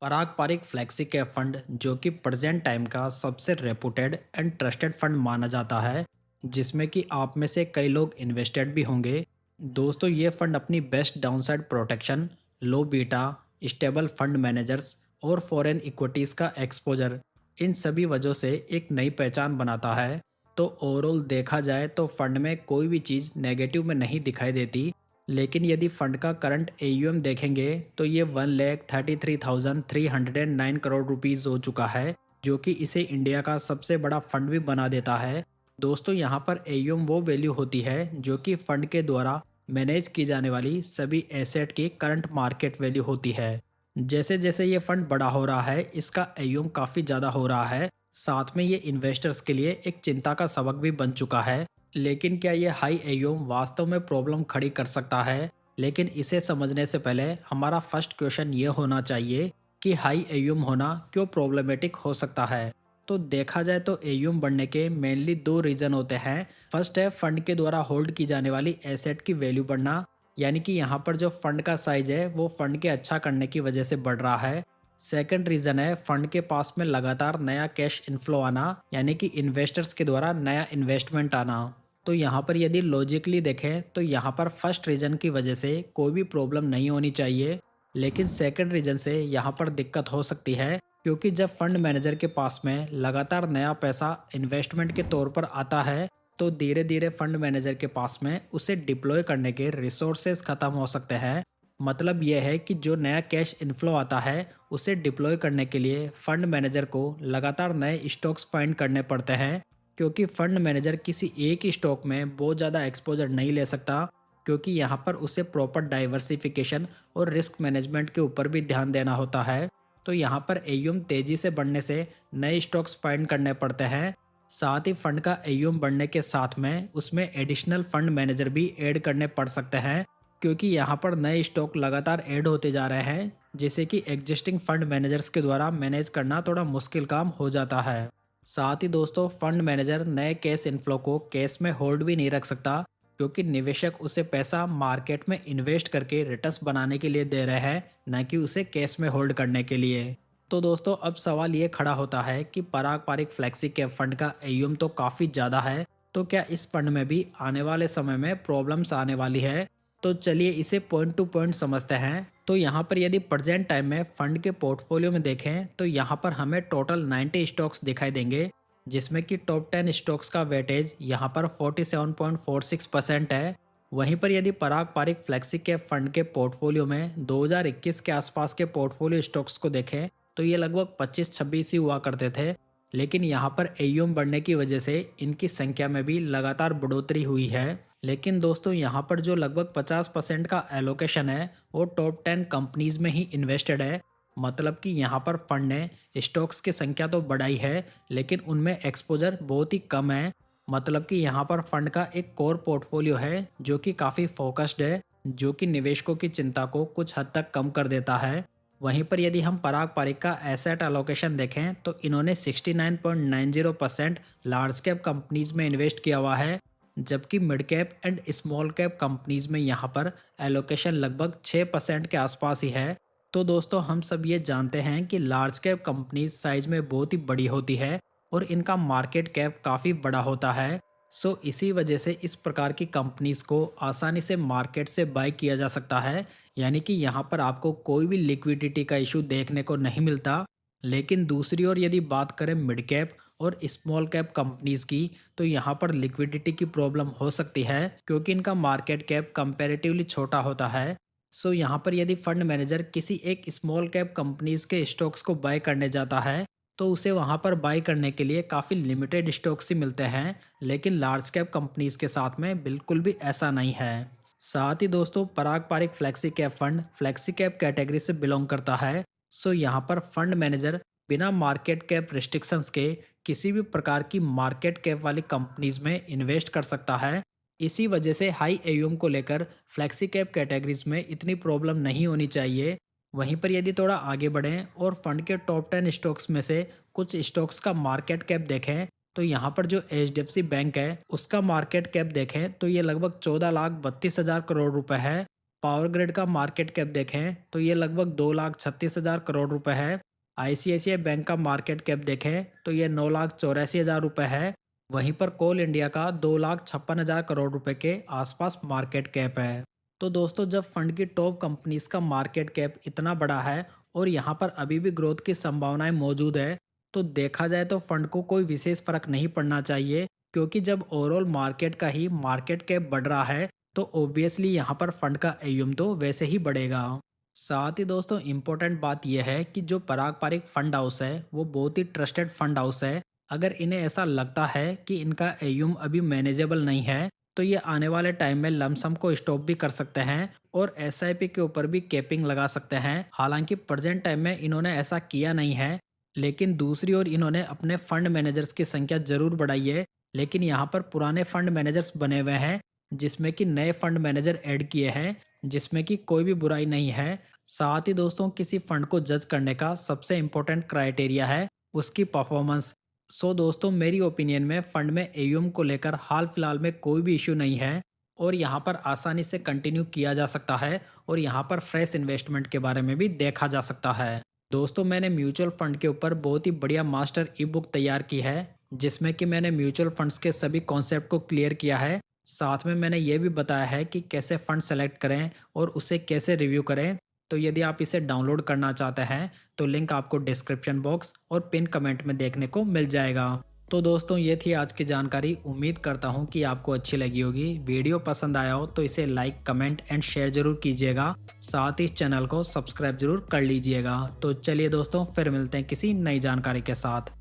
पराग Parikh flexi cap fund जो कि present time का सबसे रेपुटेड एंड ट्रस्टेड फंड माना जाता है, जिसमें कि आप में से कई लोग इन्वेस्टेड भी होंगे। दोस्तों, ये फंड अपनी best downside protection, low beta, stable fund managers और फॉरेन इक्विटीज़ का एक्सपोजर, इन सभी वजहों से एक नई पहचान बनाता है। तो ओवरऑल देखा जाए तो फंड में कोई भी चीज़ नेगेटिव में नहीं दिखाई देती। लेकिन यदि फंड का करंट एयूएम देखेंगे तो ये 1,33,309 करोड़ रुपीस हो चुका है, जो कि इसे इंडिया का सबसे बड़ा फंड भी बना देता है। दोस्तों, यहाँ पर एयूएम वो वैल्यू होती है जो कि फंड के द्वारा मैनेज की जाने वाली सभी एसेट की करंट मार्केट वैल्यू होती है। जैसे जैसे ये फंड बड़ा हो रहा है, इसका एयूएम काफ़ी ज़्यादा हो रहा है। साथ में ये इन्वेस्टर्स के लिए एक चिंता का सबक भी बन चुका है। लेकिन क्या ये हाई एयूएम वास्तव में प्रॉब्लम खड़ी कर सकता है? लेकिन इसे समझने से पहले हमारा फर्स्ट क्वेश्चन ये होना चाहिए कि हाई एयूएम होना क्यों प्रॉब्लमेटिक हो सकता है। तो देखा जाए तो एयूएम बढ़ने के मेनली दो रीजन होते हैं। फर्स्ट है फंड के द्वारा होल्ड की जाने वाली एसेट की वैल्यू बढ़ना, यानी कि यहाँ पर जो फंड का साइज है वो फंड के अच्छा करने की वजह से बढ़ रहा है। सेकंड रीजन है फंड के पास में लगातार नया कैश इनफ्लो आना, यानी कि इन्वेस्टर्स के द्वारा नया इन्वेस्टमेंट आना। तो यहाँ पर यदि लॉजिकली देखें तो यहाँ पर फर्स्ट रीजन की वजह से कोई भी प्रॉब्लम नहीं होनी चाहिए। लेकिन सेकंड रीजन से यहाँ पर दिक्कत हो सकती है, क्योंकि जब फंड मैनेजर के पास में लगातार नया पैसा इन्वेस्टमेंट के तौर पर आता है तो धीरे धीरे फंड मैनेजर के पास में उसे डिप्लॉय करने के रिसोर्सेज खत्म हो सकते हैं। मतलब यह है कि जो नया कैश इनफ्लो आता है उसे डिप्लॉय करने के लिए फंड मैनेजर को लगातार नए स्टॉक्स फाइंड करने पड़ते हैं, क्योंकि फंड मैनेजर किसी एक ही स्टॉक में बहुत ज़्यादा एक्सपोजर नहीं ले सकता, क्योंकि यहाँ पर उसे प्रॉपर डाइवर्सिफिकेशन और रिस्क मैनेजमेंट के ऊपर भी ध्यान देना होता है। तो यहाँ पर एयूएम तेज़ी से बढ़ने से नए स्टॉक्स फाइंड करने पड़ते हैं। साथ ही फंड का एयूएम बढ़ने के साथ में उसमें एडिशनल फंड मैनेजर भी ऐड करने पड़ सकते हैं, क्योंकि यहाँ पर नए स्टॉक लगातार ऐड होते जा रहे हैं, जिसे कि एग्जिस्टिंग फंड मैनेजर्स के द्वारा मैनेज करना थोड़ा मुश्किल काम हो जाता है। साथ ही दोस्तों, फंड मैनेजर नए कैश इनफ्लो को कैश में होल्ड भी नहीं रख सकता, क्योंकि निवेशक उसे पैसा मार्केट में इन्वेस्ट करके रिटर्न्स बनाने के लिए दे रहे हैं, न कि उसे कैश में होल्ड करने के लिए। तो दोस्तों, अब सवाल ये खड़ा होता है कि पराग पारिक फ्लेक्सी कैप फंड का एयूएम तो काफ़ी ज़्यादा है, तो क्या इस फंड में भी आने वाले समय में प्रॉब्लम्स आने वाली है? तो चलिए इसे पॉइंट टू पॉइंट समझते हैं। तो यहाँ पर यदि प्रेजेंट टाइम में फंड के पोर्टफोलियो में देखें तो यहाँ पर हमें टोटल 90 स्टॉक्स दिखाई देंगे, जिसमें कि टॉप 10 स्टॉक्स का वेटेज यहाँ पर 47.46% है। वहीं पर यदि पराग पारिक फ्लेक्सी कैप फंड के पोर्टफोलियो में 2021 के आसपास के पोर्टफोलियो स्टॉक्स को देखें तो ये लगभग 25-26 ही हुआ करते थे। लेकिन यहाँ पर एयूएम बढ़ने की वजह से इनकी संख्या में भी लगातार बढ़ोतरी हुई है। लेकिन दोस्तों, यहाँ पर जो लगभग 50% का एलोकेशन है वो टॉप 10 कंपनीज में ही इन्वेस्टेड है। मतलब कि यहाँ पर फंड ने स्टॉक्स की संख्या तो बढ़ाई है, लेकिन उनमें एक्सपोजर बहुत ही कम है। मतलब कि यहाँ पर फंड का एक कोर पोर्टफोलियो है जो कि काफ़ी फोकस्ड है, जो कि निवेशकों की चिंता को कुछ हद तक कम कर देता है। वहीं पर यदि हम पराग पारिक का एसेट एलोकेशन देखें तो इन्होंने 69.90% लार्ज कैप कंपनीज में इन्वेस्ट किया हुआ है, जबकि mid cap and small cap companies में यहाँ पर एलोकेशन लगभग 6% के आसपास ही है। तो दोस्तों, हम सब ये जानते हैं कि लार्ज कैप कंपनीज साइज में बहुत ही बड़ी होती है और इनका मार्केट कैप काफ़ी बड़ा होता है। सो इसी वजह से इस प्रकार की कंपनीज को आसानी से मार्केट से बाय किया जा सकता है, यानी कि यहाँ पर आपको कोई भी लिक्विडिटी का इशू देखने को नहीं मिलता। लेकिन दूसरी ओर यदि बात करें मिड कैप और स्मॉल कैप कंपनीज की, तो यहाँ पर लिक्विडिटी की प्रॉब्लम हो सकती है, क्योंकि इनका मार्केट कैप कंपैरेटिवली छोटा होता है। सो यहाँ पर यदि फंड मैनेजर किसी एक स्मॉल कैप कंपनीज के स्टॉक्स को बाय करने जाता है तो उसे वहाँ पर बाय करने के लिए काफ़ी लिमिटेड स्टॉक्स ही मिलते हैं। लेकिन लार्ज कैप कंपनीज के साथ में बिल्कुल भी ऐसा नहीं है। साथ ही दोस्तों, Parag Parikh flexi cap fund flexi cap category से बिलोंग करता है। सो यहाँ पर फंड मैनेजर बिना मार्केट कैप रिस्ट्रिक्शंस के किसी भी प्रकार की मार्केट कैप वाली कंपनीज में इन्वेस्ट कर सकता है। इसी वजह से हाई एयूएम को लेकर फ्लेक्सी कैप कैटेगरीज में इतनी प्रॉब्लम नहीं होनी चाहिए। वहीं पर यदि थोड़ा आगे बढ़ें और फंड के टॉप 10 स्टॉक्स में से कुछ स्टॉक्स का मार्केट कैप देखें तो यहाँ पर जो एचडीएफसी बैंक है उसका मार्केट कैप देखें तो ये लगभग 14,32,000 करोड़ रुपए है। पावर ग्रिड का मार्केट कैप देखें तो ये लगभग 2,36,000 करोड़ रुपए है। आईसीआईसीआई बैंक का मार्केट कैप देखें तो ये 9,84,000 रुपए है। वहीं पर कोल इंडिया का 2,56,000 करोड़ रुपए के आसपास मार्केट कैप है। तो दोस्तों, जब फंड की टॉप कंपनीज का मार्केट कैप इतना बड़ा है और यहाँ पर अभी भी ग्रोथ की संभावनाएं मौजूद है, तो देखा जाए तो फंड को कोई विशेष फर्क नहीं पड़ना चाहिए, क्योंकि जब ओवरऑल मार्केट का ही मार्केट कैप बढ़ रहा है तो ऑब्वियसली यहाँ पर फंड का एयूम तो वैसे ही बढ़ेगा। साथ ही दोस्तों, इम्पोर्टेंट बात यह है कि जो पराग पारिक फंड हाउस है वो बहुत ही ट्रस्टेड फंड हाउस है। अगर इन्हें ऐसा लगता है कि इनका एयूम अभी मैनेजेबल नहीं है, तो ये आने वाले टाइम में लमसम को स्टॉप भी कर सकते हैं और एसआईपी के ऊपर भी कैपिंग लगा सकते हैं। हालांकि प्रेजेंट टाइम में इन्होंने ऐसा किया नहीं है, लेकिन दूसरी ओर इन्होंने अपने फंड मैनेजर्स की संख्या जरूर बढ़ाई है। लेकिन यहाँ पर पुराने फंड मैनेजर्स बने हुए हैं, जिसमें कि नए फंड मैनेजर ऐड किए हैं, जिसमें कि कोई भी बुराई नहीं है। साथ ही दोस्तों, किसी फंड को जज करने का सबसे इम्पोर्टेंट क्राइटेरिया है उसकी परफॉर्मेंस। सो दोस्तों, मेरी ओपिनियन में फंड में एयूएम को लेकर हाल फिलहाल में कोई भी इशू नहीं है और यहाँ पर आसानी से कंटिन्यू किया जा सकता है और यहाँ पर फ्रेश इन्वेस्टमेंट के बारे में भी देखा जा सकता है। दोस्तों, मैंने म्यूचुअल फंड के ऊपर बहुत ही बढ़िया मास्टर ई बुक तैयार की है, जिसमें कि मैंने म्यूचुअल फंड्स के सभी कॉन्सेप्ट को क्लियर किया है। साथ में मैंने ये भी बताया है कि कैसे फंड सेलेक्ट करें और उसे कैसे रिव्यू करें। तो यदि आप इसे डाउनलोड करना चाहते हैं तो लिंक आपको डिस्क्रिप्शन बॉक्स और पिन कमेंट में देखने को मिल जाएगा। तो दोस्तों, ये थी आज की जानकारी। उम्मीद करता हूँ कि आपको अच्छी लगी होगी। वीडियो पसंद आया हो तो इसे लाइक, कमेंट एंड शेयर जरूर कीजिएगा। साथ ही इस चैनल को सब्सक्राइब जरूर कर लीजिएगा। तो चलिए दोस्तों, फिर मिलते हैं किसी नई जानकारी के साथ।